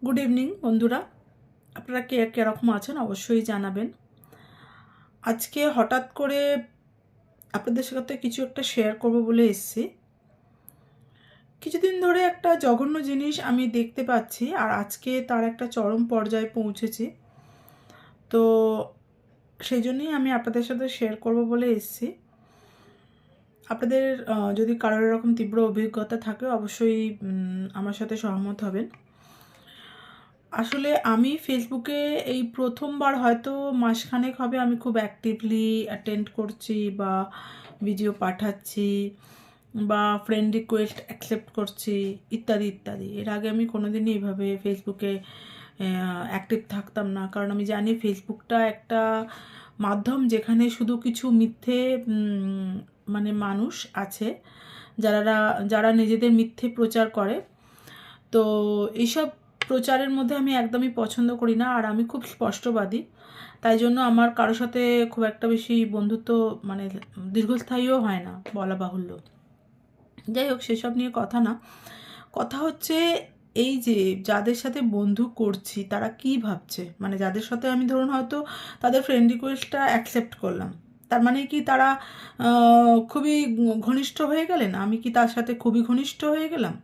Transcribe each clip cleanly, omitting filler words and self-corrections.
Good evening বন্ধুরা, আপনারা কে কীরকম আছেন অবশ্যই জানাবেন। আজকে হঠাৎ করে আপনাদের সাথে কিছু একটা শেয়ার করব বলে এসেছি। কিছুদিন ধরে একটা জঘন্য জিনিস আমি দেখতে পাচ্ছি, আর আজকে তার একটা চরম পর্যায়ে পৌঁছেছি। তো সেই জন্যই আমি আপনাদের সাথে শেয়ার করব বলে এসেছি। আপনাদের যদি কারোর এরকম তীব্র অভিজ্ঞতা থাকে অবশ্যই আমার সাথে সহমত হবেন। আসলে আমি ফেসবুকে এই প্রথমবার হয়তো মাসখানেক হবে আমি খুব অ্যাক্টিভলি অ্যাটেন্ড করছি বা ভিডিও পাঠাচ্ছি বা ফ্রেন্ড রিকোয়েস্ট অ্যাকসেপ্ট করছি ইত্যাদি ইত্যাদি। এর আগে আমি কোনোদিনই এইভাবে ফেসবুকে অ্যাক্টিভ থাকতাম না, কারণ আমি জানি ফেসবুকটা একটা মাধ্যম যেখানে শুধু কিছু মিথ্যে মানে মানুষ আছে যারা নিজেদের মিথ্যে প্রচার করে। তো এইসব প্রচারের মধ্যে আমি একদমই পছন্দ করি না, আর আমি খুব স্পষ্টবাদী। তাই জন্য আমার কারোর সাথে খুব একটা বেশি বন্ধুত্ব মানে দীর্ঘস্থায়ীও হয় না, বলা বাহুল্য। যাই হোক, সেসব নিয়ে কথা না, কথা হচ্ছে এই যে যাদের সাথে বন্ধু করছি তারা কি ভাবছে। মানে যাদের সাথে আমি ধরুন হয়তো তাদের ফ্রেন্ড রিকোয়েস্টটা অ্যাকসেপ্ট করলাম, তার মানে কি তারা খুবই ঘনিষ্ঠ হয়ে গেলেন? আমি কি তার সাথে খুবই ঘনিষ্ঠ হয়ে গেলাম?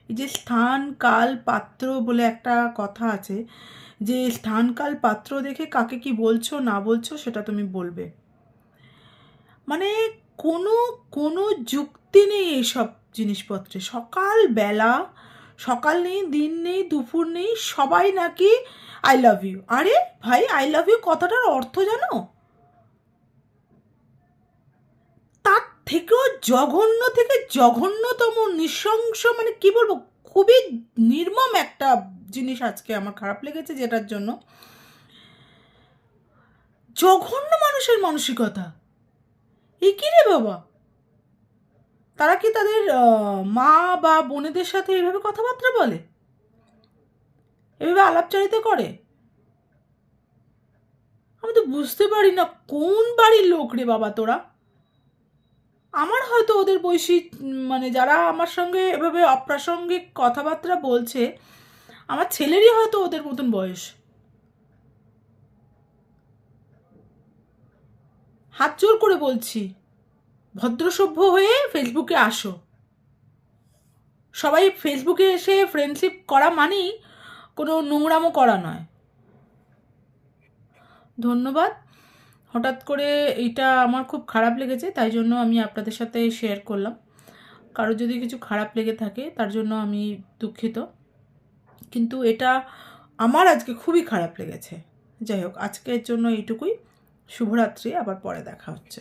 এই যে স্থান কাল পাত্র বলে একটা কথা আছে, যে স্থান কাল পাত্র দেখে কাকে কি বলছো না বলছো সেটা তুমি বলবে। মানে কোনো কোনো যুক্তি নেই এইসব জিনিসপত্রে। সকাল নেই, দিন নেই, দুপুর নেই, সবাই নাকি আই লাভ ইউ। আরে ভাই, আই লাভ ইউ কথাটার অর্থ জানো? তার থেকেও জঘন্য থেকে জঘন্যতম নৃশংস, মানে কি বলবো, খুবই নির্মম একটা জিনিস আজকে আমার খারাপ লেগেছে, যেটার জন্য জঘন্য মানুষের মানসিকতা। এ কি রে বাবা, তারা কি তাদের মা বা বোনেদের সাথে এইভাবে কথাবার্তা বলে, এভাবে আলাপচারিতা করে? আমি তো বুঝতে পারি না কোন বাড়ির লোক রে বাবা তোরা। আমার হয়তো ওদের বয়সী, মানে যারা আমার সঙ্গে এভাবে অপ্রাসঙ্গিক কথাবার্তা বলছে, আমার ছেলেরই হয়তো ওদের মতন বয়স। হাত জোর করে বলছি, ভদ্রসভ্য হয়ে ফেসবুকে আসো। সবাই ফেসবুকে এসে ফ্রেন্ডশিপ করা মানেই কোনো নোংরামো করা নয়। ধন্যবাদ। হঠাৎ করে এইটা আমার খুব খারাপ লেগেছে, তাই জন্য আমি আপনাদের সাথে শেয়ার করলাম। কারো যদি কিছু খারাপ লেগে থাকে তার জন্য আমি দুঃখিত, কিন্তু এটা আমার আজকে খুবই খারাপ লেগেছে। যাই হোক, আজকের জন্য এইটুকুই। শুভরাত্রি, আবার পরে দেখা হচ্ছে।